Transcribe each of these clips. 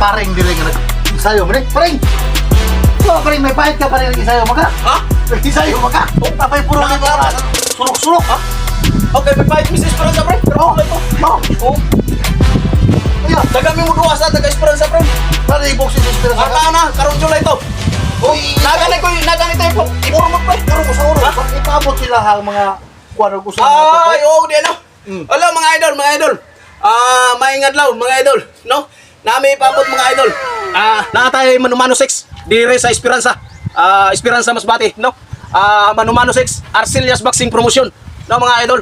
paring dili nga nag-isayo mo rin. Paring! Oh, paring, may pahit ka pa rin nag-isayo mo ka. Ha? Nag-isayo mo ka. Tapay puro ka pa. Surok-surok. Ha? Okay, may fight Miss Esperanza, pre. Pero Oh, wala ito. oh. Oh. Ayan. Dagami mo duwa sa taga Esperanza, pre. Para i-boxing sa Esperanza ka. Ano na, karong July ito. Oh, naganit tayo po. Ipurmot, pre. Pero ko sa oras, ipabot sila ang mga kuwano gusto na Ay, oo, di ano. Hello, mga idol, mga idol. Maingat lang, mga idol, no? Nami ipabot, mga idol. Nakatay Manumano 6, dire sa Esperanza. Esperanza Masbate, no? Manumano 6, Arcelias Boxing Promotion, no, mga idol?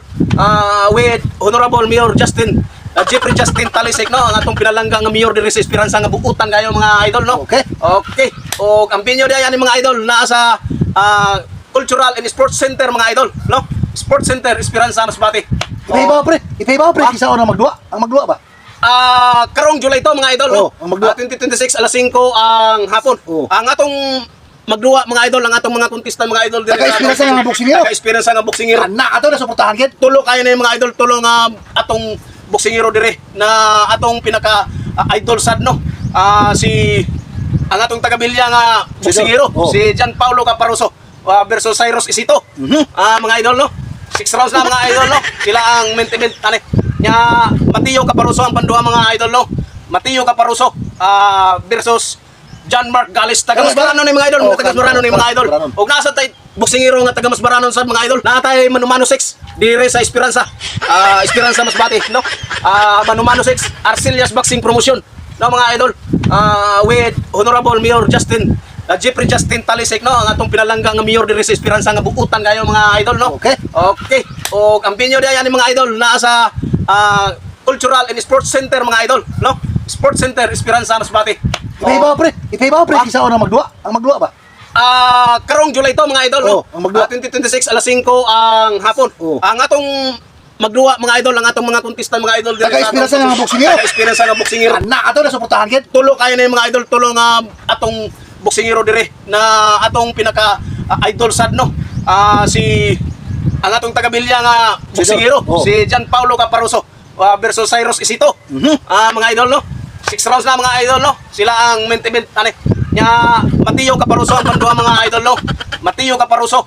With Honorable Mayor Justin, Jeffrey Justin Talisek, no? Ang atong pinalanggang mayor dire sa Esperanza nga buutan kayo, mga idol, no? Okay. Okay. O ang pinyo diyan mga idol naa sa Cultural and Sports Center, mga idol, no? Sports Center Esperanza Masbate. Ipaibaw pre. Ipaibaw pre. Kisa na magduwa. Ang magduwa ba? Karong July to, mga idol, no? Ang magduwa. 2026 alas 5 ang hapon. Ang atong magduwa, mga idol, ang atong mga kontista, mga idol dire Taga-Esperanza nga boksingero. Taga-Esperanza nga boksingero. Anak ato na suportahan kit. Tulo kayo na yung mga idol, tulo nga atong boksingero dire na atong pinaka idol sad, no? Ang atong taga-Bilya nga boksingero, si Gian Paulo Caparuso versus Cyrus Isito. Mga idol, no? 6 rounds na, mga idol, no? Sila ang main-event nya Mateo Caparuso ang panduha, mga idol, no? Mateo Caparuso versus John Mark Galis, taga Masbaranon ni mga idol, taga Masbaranon ni mga idol. Og nasa tay boksingero nga taga Masbaranon sa mga idol. Natay Manumano 6 dire sa Esperanza. Esperanza Masbate, no? Manumano 6 Arcelias Boxing Promotion, no, mga idol? With Honorable Mayor Justin Jeffrey Justin Talisek, no? Ang atong pinalanggang nga mayor dire sa Esperanza nga buutan kayo, mga idol, no? Okay. Okay. O ang pinyo diyan mga idol naa sa Cultural and Sports Center, mga idol, no? Sports Center Esperanza Masbate. Ipaibaw pre. Ipaibaw pre. Kisa na magduwa. Ang magduwa ba? Karong July to, mga idol, no? ang magduwa. 2026 alas 5 ang hapon. Ang atong magduwa, mga idol, ang atong mga kontista, mga idol dire Taga-Esperanza nga boksingero. Taga-Esperanza nga boksingero. Anak ato na suportahan kit. Tulo kayo na yung mga idol, tulo nga atong boksingero dire na atong pinaka idol sad, no? Ang atong taga-Bilya nga boksingero, si Gian Paulo Caparuso versus Cyrus Isito. Mga idol, no? 6 rounds na, mga idol, no? Sila ang main event nya Mateo Caparuso ang panduha, mga idol, no? Mateo Caparuso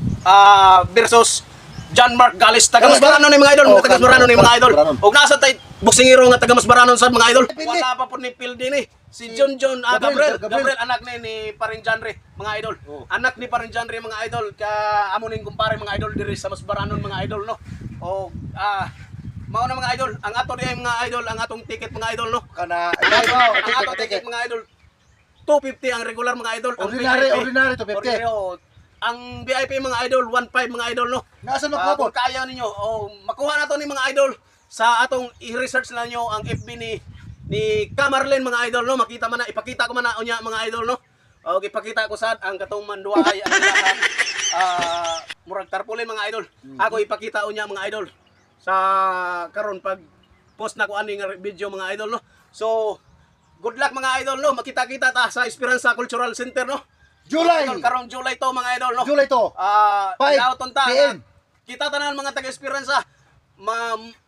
versus John Mark Galis, taga Masbaranon ni mga idol, taga Masbaranon ni mga idol. Og nasa tay boksingero nga taga Masbaranon sa mga idol. Wala pa po ni Pildi ni si John Gabriel anak ni Paring Janre, mga idol. Anak ni Paring Janre, mga idol, ka amo ning kumpare, mga idol diri sa Masbaranon, mga idol, no? O mao na, mga idol, ang ato diay, mga idol, ang atong ticket, mga idol, no? Kana Ang atong ticket, mga idol, 250 ang regular, mga idol. Ang ordinary to 50. ordinary, ang VIP, mga idol, 1.5, mga idol, no? Nasa Kung magpabot? kaya ninyo, makuha na to ni mga idol sa atong i-research na nyo ang FB ni Camarlen, mga idol, no? Makita man na, ipakita ko man na unya, mga idol, no? O ipakita ko sad ang katong manduwa ay ang lahat murag tarpaulin, mga idol. Ako ipakita unya, mga idol, sa karon pag post na ko ani nga video, mga idol, no? So good luck, mga idol, no? Makita-kita ta sa Esperanza Cultural Center, no? July. Karong July to, mga idol, no? July to. 5 PM. Kita tanan, mga taga-Esperanza.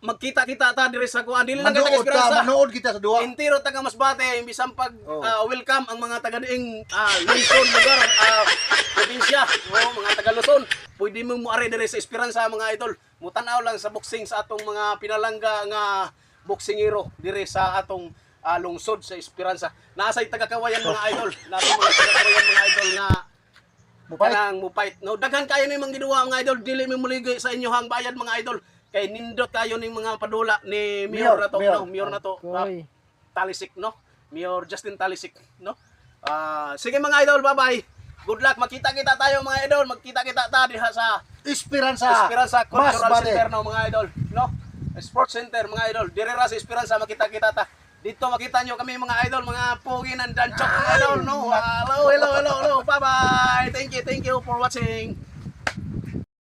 Magkita-kita ta diri sa kuan. Dili lang ka Manood taga-Esperanza. manood kita sa duwa. Entero taga Masbate, bisan pag welcome ang mga taga diing Luzon lugar, probinsya, mga taga Luzon. Pwede mo muari diri sa Esperanza, mga idol. Mutanaw lang sa boxing sa atong mga pinalangga nga boksingero diri sa atong lungsod sa Esperanza. Nasay taga-Kawayan, mga idol. Nato mga taga-Kawayan, mga idol, nga kanang mupait. No, daghan kayo ni mga giduwa, mga idol. Dili mi muligay sa inyo hang bayad, mga idol. Kay nindot kayo ning mga padula ni Mayor na to, no? Mayor na to. Talisik, no? Mayor Justin Talisik, no? Sige, mga idol, bye-bye. Good luck. Makita-kita tayo, mga idol. Magkita-kita ta diha sa Esperanza Cultural Masbate. Center, no, mga idol, no? Sports Center, mga idol. Dire ra sa Esperanza, makita-kita ta. Dito makita nyo kami, mga idol, mga pogi ng danchok, mga idol, no? Hello. Bye-bye. Thank you for watching.